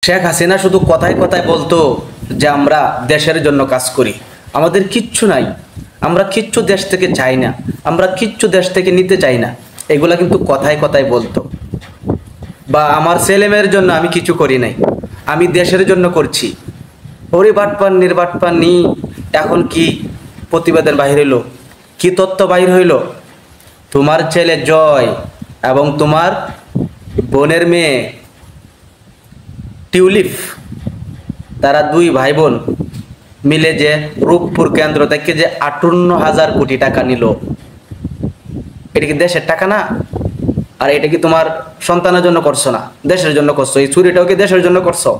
শেখ হাসিনা শুধু কথায় কথায় বলতো যে আমরা দেশের জন্য কাজ করি, আমাদের কিচ্ছু নাই, আমরা কিচ্ছু দেশ থেকে চাই না, আমরা কিচ্ছু দেশ থেকে নিতে চাই না, এগুলা কিন্তু কথায় কথায় বলতো। বা আমার ছেলেমেয়ের জন্য আমি কিছু করি নাই, আমি দেশের জন্য করছি। ওরে বাটপান নির্বাটপান নি, এখন কি প্রতিবেদন বাহির হইল, কি তথ্য বাহির হইল? তোমার ছেলে জয় এবং তোমার বোনের মেয়ে টিউলিপ, তারা দুই ভাই বোন মিলে যে রূপপুর কেন্দ্র থেকে যে 58,000 কোটি টাকা নিল, এটা কি দেশের টাকা না? আর এটা কি তোমার সন্তানের জন্য করছো না, দেশের জন্য করছো? এই চুরিটাও কি দেশের জন্য করছো?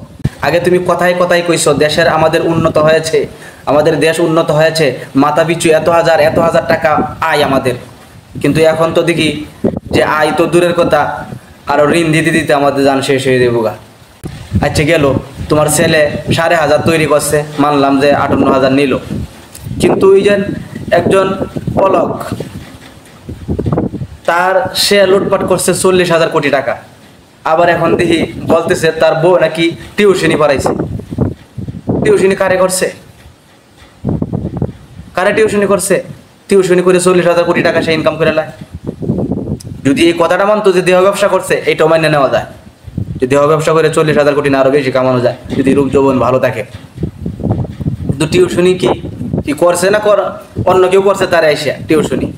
আগে তুমি কথায় কথায় কইছো দেশের আমাদের উন্নত হয়েছে, আমাদের দেশ উন্নত হয়েছে, মাথা পিছু এত হাজার টাকা আয় আমাদের। কিন্তু এখন তো দেখি যে আয় তো দূরের কথা, আরো ঋণ দিতে দিতে আমাদের জান শেষ হয়ে যাবো গা। আচ্ছা গেল, তোমার ছেলে 5,500 তৈরি করছে, মানলাম যে 58,000 নিল, কিন্তু ওই যে একজন পলক, তার সে লুটপাট করছে 40,000 কোটি টাকা। আবার এখন দেখি বলতেছে তার বউ নাকি টিউশনি পড়াইছে। টিউশনি কারে করছে? কারে টিউশনি করছে? টিউশনি করে 40,000 কোটি টাকা সে ইনকাম করে লায়। যদি এই কথাটা মানতো যে দেহ ব্যবসা করছে, এইটাও মাইনে নেওয়া যায় যে দেহ ব্যবসা করে 40,000 কোটি না আরো বেশি কামানো যায় যদি রূপ যৌবন ভালো থাকে। কিন্তু টিউশনি কি করছে না অন্য কেউ করছে তার এসে টিউশনি।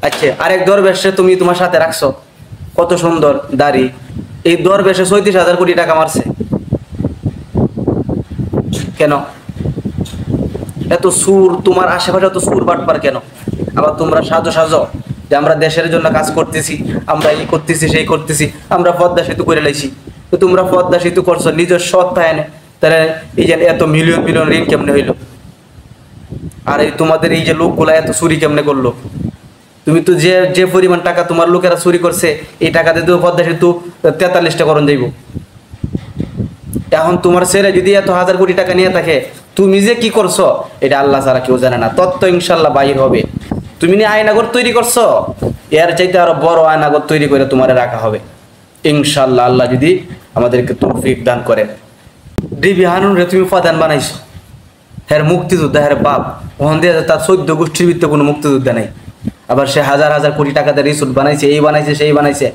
আচ্ছা, আরেক দরবেশে তুমি তোমার সাথে রাখছো, কত সুন্দর দাড়ি, এই দরবেশে 37,000 কোটি টাকা মারছে। কেন এত সুর? তোমার আশেপাশে এত সুর বাটপার কেন? আবার তোমরা সাজো যে আমরা দেশের জন্য কাজ করতেছি, আমরা এই করতেছি সেই করতেছি, আমরা পদ্মা সেতু করে লাইছি। তো তোমরা পদ্মা সেতু করছো নিজের সত্তা এনে, তাহলে এই যে এত মিলিয়ন মিলিয়ন ঋণ কেমনে হইলো? আর এই তোমাদের এই যে লোকগুলা এত চুরি কেমনে করলো? তুমি তো যে পরিমাণ টাকা তোমার লোকেরা চুরি করছে, এই টাকা দিয়ে তো পদ্মা সেতু 43টা করণ যাইব। এখন তোমার ছেলে যদি এত হাজার কোটি টাকা নিয়ে থাকে, তুমি যে কি করছো এটা আল্লাহ ছাড়া কেউ জানে না। তত্ত্ব ইনশাল্লাহ বাহির হবে। তুমি নিয়ে আয়নাগর তৈরি করছো, এর চাইতে আরো বড় আয়নাগর তৈরি করে তোমার রাখা হবে ইনশাল্লাহ, আল্লাহ যদি আমাদেরকে তৌফিক দান করে। ডিবি হানুনরে তুমি প্রধান বানাইছো, হ্যাঁ মুক্তিযোদ্ধা, হ্যাঁ বাপ, ওখান দিয়ে তার 14 গোষ্ঠীর ভিতরে কোনো মুক্তিযোদ্ধা নেই। আবার সে হাজার কোটি টাকাতে রিসোর্ট বানাইছে, এই বানাইছে সেই বানাইছে,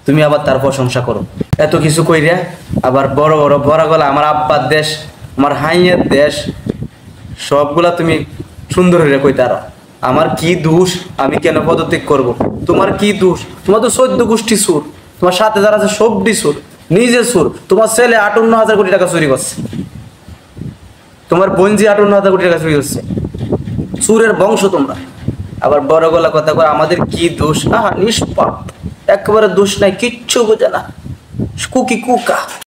তুমি আবার তার প্রশংসা করো। এত কিছু কইরা আবার বড় বড় গলা আমার আব্বার দেশ, আমার হাইয়ের দেশ, সবগুলা তুমি সুন্দর হয়ে কইতারো। আমার কি দোষ? আমি কেন পদত্যাগ করব? তোমার কি দোষ? তোমার তো 14 গোষ্ঠী সুর, তোমার সাথে যারা আছে সবটি সুর, নিজে সুর। তোমার ছেলে 58,000 কোটি টাকা চুরি করছে, তোমার বোনজি 58,000 কোটি টাকা চুরি করছে, সুরের বংশ তোমরা। আবার বড় গলা কথা কর আমাদের কি দোষ? নিষ্পাপ, একেবারে দোষ নাই, কিচ্ছু বোঝে না, কুকা।